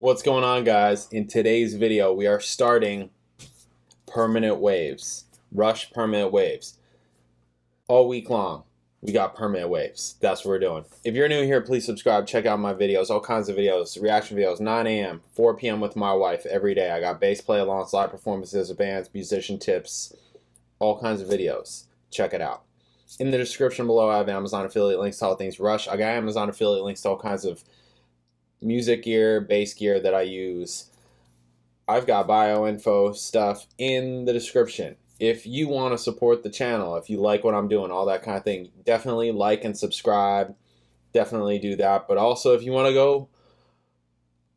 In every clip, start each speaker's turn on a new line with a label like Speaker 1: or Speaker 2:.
Speaker 1: What's going on, guys? In today's video, we are starting permanent waves. Rush permanent waves. All week long, we got permanent waves. That's what we're doing. If you're new here, please subscribe. Check out my videos, all kinds of videos, reaction videos, 9 a.m., 4 p.m. with my wife every day. I got bass play-alongs, live performances of bands, musician tips, all kinds of videos. Check it out. In the description below, I have Amazon affiliate links to all things Rush. I got Amazon affiliate links to all kinds of music gear, bass gear that I use. I've got bio info stuff in the description. If you want to support the channel, if you like what I'm doing, all that kind of thing, definitely like and subscribe. Definitely do that. But also, if you want to go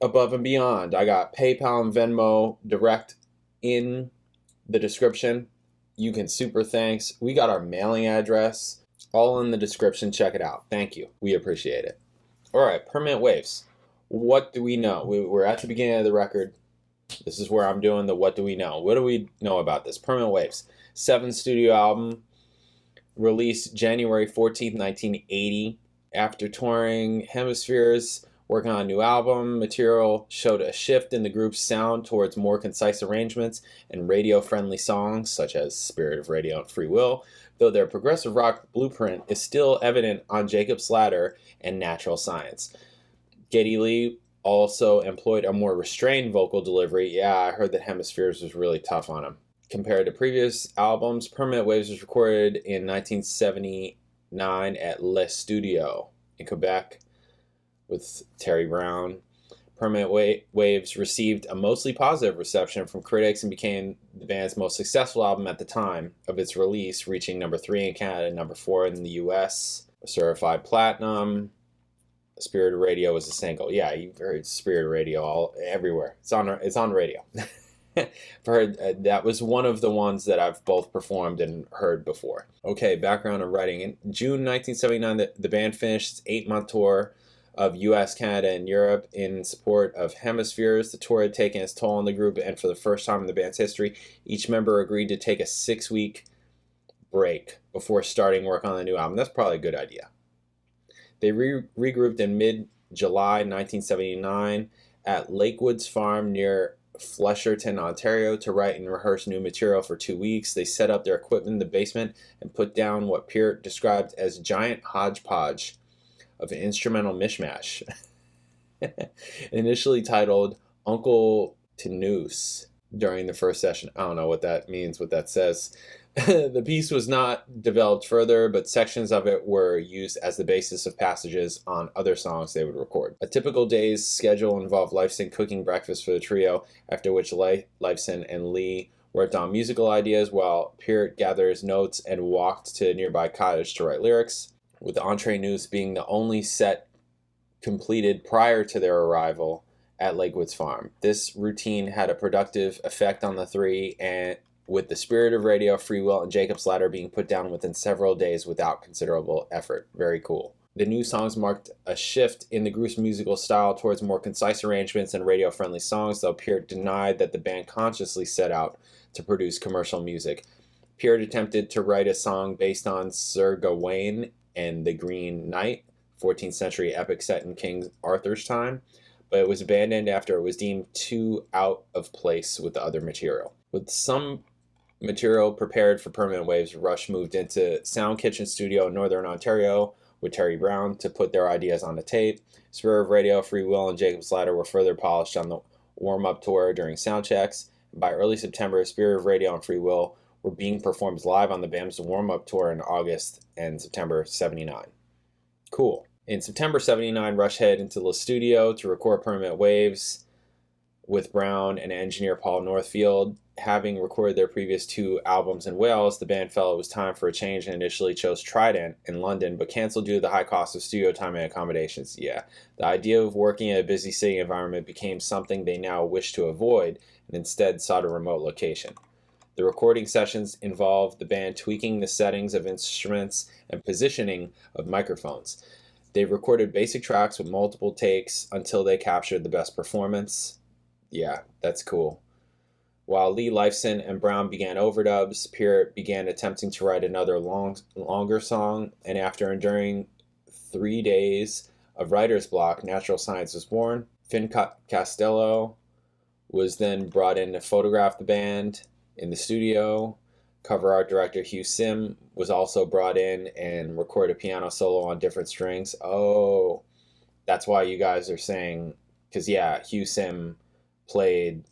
Speaker 1: above and beyond, I got PayPal and Venmo direct in the description. You can super thanks. We got our mailing address all in the description. Check it out. Thank you. We appreciate it. All right, permanent waves. What do we know? We're at the beginning of the record. This is where I'm doing the what do we know. What do we know about this? Permanent Waves. 7th studio album. Released January 14th, 1980. After touring hemispheres, working on a new album, material showed a shift in the group's sound towards more concise arrangements and radio-friendly songs, such as Spirit of Radio and Free Will, though their progressive rock blueprint is still evident on Jacob's Ladder and Natural Science. Geddy Lee also employed a more restrained vocal delivery. Yeah, I heard that Hemispheres was really tough on him. Compared to previous albums, Permanent Waves was recorded in 1979 at Le Studio in Quebec with Terry Brown. Permanent Waves received a mostly positive reception from critics and became the band's most successful album at the time of its release, reaching number 3 in Canada and number 4 in the US. Certified platinum. Spirit of Radio was a single. Yeah, you've heard Spirit of Radio everywhere. It's on radio. I've heard that was one of the ones that I've both performed and heard before. Okay, background and writing. In June 1979, the band finished its 8-month tour of US, Canada, and Europe in support of Hemispheres. The tour had taken its toll on the group, and for the first time in the band's history, each member agreed to take a 6-week break before starting work on the new album. That's probably a good idea. They regrouped in mid-July 1979 at Lakewoods Farm near Flesherton, Ontario, to write and rehearse new material for 2 weeks. They set up their equipment in the basement and put down what Peart described as giant hodgepodge of an instrumental mishmash. Initially titled Uncle Tenoose during the first session. I don't know what that means, what that says. The piece was not developed further, but sections of it were used as the basis of passages on other songs they would record. A typical day's schedule involved Leifson cooking breakfast for the trio, after which Leifson and Lee worked on musical ideas while Peart gathers notes and walked to a nearby cottage to write lyrics, with Entree News being the only set completed prior to their arrival at Lakewoods Farm. This routine had a productive effect on the three, and with the Spirit of Radio, Free Will, and Jacob's Ladder being put down within several days without considerable effort. Very cool. The new songs marked a shift in the group's musical style towards more concise arrangements and radio-friendly songs, though Peart denied that the band consciously set out to produce commercial music. Peart attempted to write a song based on Sir Gawain and the Green Knight, 14th century epic set in King Arthur's time, but it was abandoned after it was deemed too out of place with the other material. With some material prepared for Permanent Waves, Rush moved into Sound Kitchen Studio in Northern Ontario with Terry Brown to put their ideas on the tape. Spirit of Radio, Free Will, and Jacob's Ladder were further polished on the warm-up tour during sound checks. By early September, Spirit of Radio and Free Will were being performed live on the band's warm-up tour in August and September 79. Cool. In September 79, Rush headed into the studio to record Permanent Waves with Brown and engineer Paul Northfield. Having recorded their previous 2 albums in Wales, the band felt it was time for a change and initially chose Trident in London, but canceled due to the high cost of studio time and accommodations. Yeah, the idea of working in a busy city environment became something they now wish to avoid and instead sought a remote location. The recording sessions involved the band tweaking the settings of instruments and positioning of microphones. They recorded basic tracks with multiple takes until they captured the best performance. Yeah, that's cool. While Lee, Leifson, and Brown began overdubs, Peart began attempting to write another longer song, and after enduring 3 days of writer's block, Natural Science was born. Finn Castello was then brought in to photograph the band in the studio. Cover art director Hugh Sim was also brought in and recorded a piano solo on different strings. Oh, that's why you guys are saying, because yeah, Hugh Sim played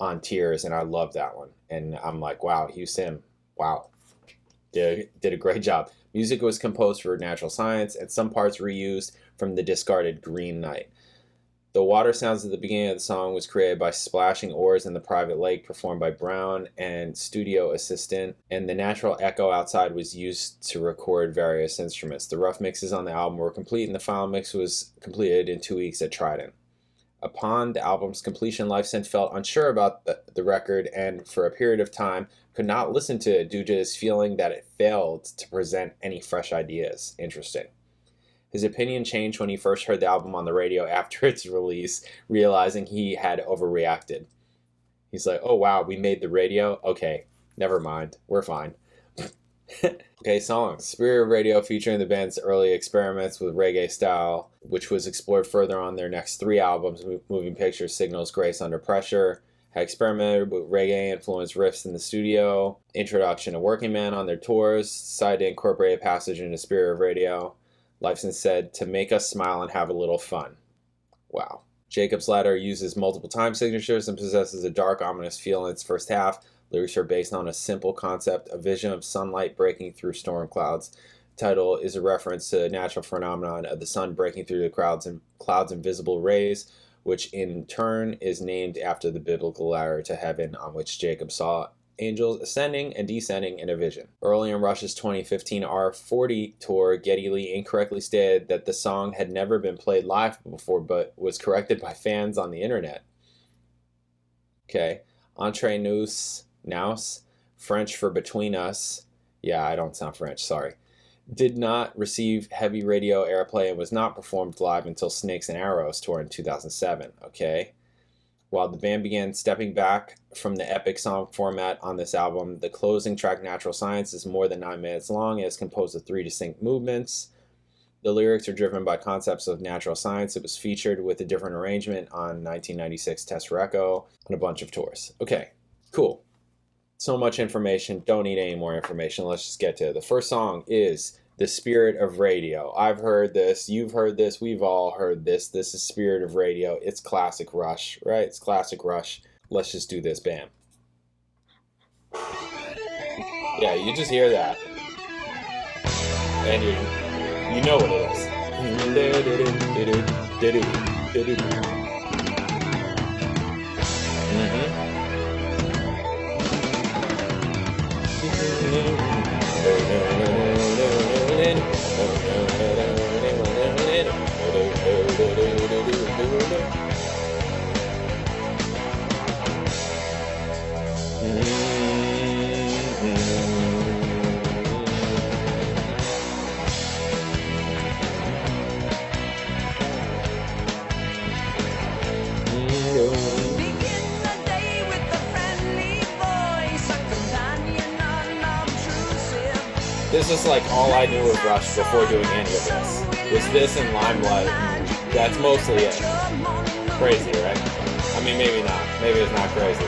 Speaker 1: on Tears, and I love that one. And I'm like, wow, Hugh Sim, wow, did a great job. Music was composed for Natural Science, and some parts reused from the discarded Green Knight. The water sounds at the beginning of the song was created by splashing oars in the private lake, performed by Brown and studio assistant, and the natural echo outside was used to record various instruments. The rough mixes on the album were complete, and the final mix was completed in 2 weeks at Trident. Upon the album's completion, Lifesense felt unsure about the record and, for a period of time, could not listen to it due to his feeling that it failed to present any fresh ideas. Interesting. His opinion changed when he first heard the album on the radio after its release, realizing he had overreacted. He's like, oh wow, we made the radio? Okay, never mind, we're fine. Okay, songs. Spirit of Radio, featuring the band's early experiments with reggae style, which was explored further on their next 3 albums, Moving Pictures, Signals, Grace, Under Pressure. Had experimented with reggae-influenced riffs in the studio. Introduction to Working Man on their tours. Decided to incorporate a passage into Spirit of Radio. Lifesense said, to make us smile and have a little fun. Wow. Jacob's Ladder uses multiple time signatures and possesses a dark, ominous feel in its first half. Lyrics are based on a simple concept, a vision of sunlight breaking through storm clouds. The title is a reference to the natural phenomenon of the sun breaking through the clouds' invisible rays, which in turn is named after the biblical ladder to heaven on which Jacob saw angels ascending and descending in a vision. Early in Rush's 2015 R40 tour, Geddy Lee incorrectly stated that the song had never been played live before, but was corrected by fans on the internet. Okay. Entre nous, French for between us. Yeah, I don't sound French, sorry. Did not receive heavy radio airplay and was not performed live until Snakes and Arrows tour in 2007. Okay. While the band began stepping back from the epic song format on this album, the closing track, Natural Science, is more than 9 minutes long and is composed of 3 distinct movements. The lyrics are driven by concepts of natural science. It was featured with a different arrangement on 1996 Test for Echo and a bunch of tours. Okay, cool. So much information. Don't need any more information. Let's just get to it. The first song is The Spirit of Radio. I've heard this. You've heard this. We've all heard this. This is Spirit of Radio. It's classic Rush, right? It's classic Rush. Let's just do this. Bam. Yeah, you just hear that. And you know what it is. This is like all I knew of Rush before doing any of this. Was this and Limelight. That's mostly it. Crazy, right? I mean, maybe not. Maybe it's not crazy.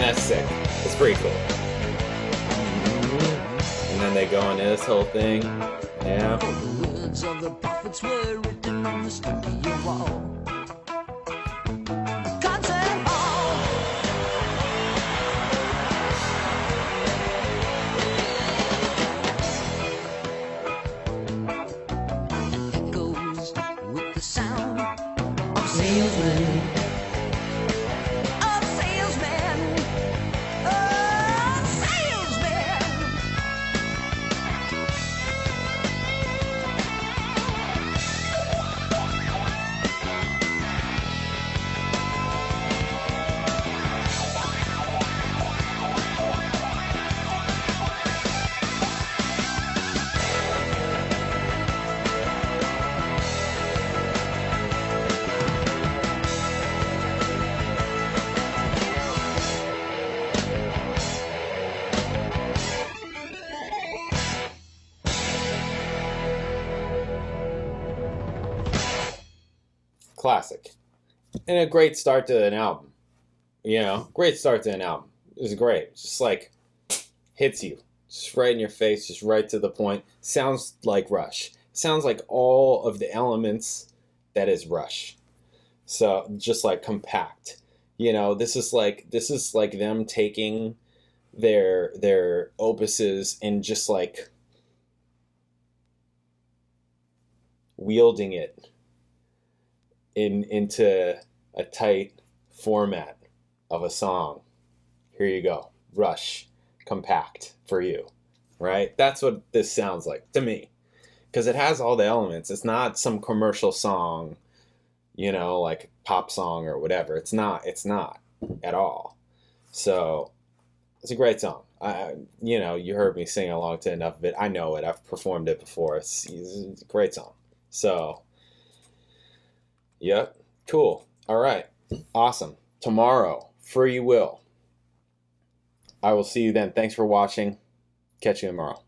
Speaker 1: That's sick. It's pretty cool. And then they go into this whole thing. Yeah.
Speaker 2: The words of the prophets were written on the studio wall. Concert hall. It echoes with the sound of salesmen. Of salesmen. Of salesmen.
Speaker 1: Classic. And a great start to an album. You know, great start to an album. It was great. It's just like hits you. Just right in your face, just right to the point. Sounds like Rush. Sounds like all of the elements that is Rush. So just like compact. You know, this is like them taking their opuses and just like wielding it into a tight format of a song. Here you go. Rush. Compact for you. Right? That's what this sounds like to me. Because it has all the elements. It's not some commercial song, you know, like pop song or whatever. It's not at all. So it's a great song. You know, you heard me sing along to enough of it. I know it. I've performed it before. It's a great song. So yep. Cool. All right. Awesome. Tomorrow, Free Will. I will see you then. Thanks for watching. Catch you tomorrow.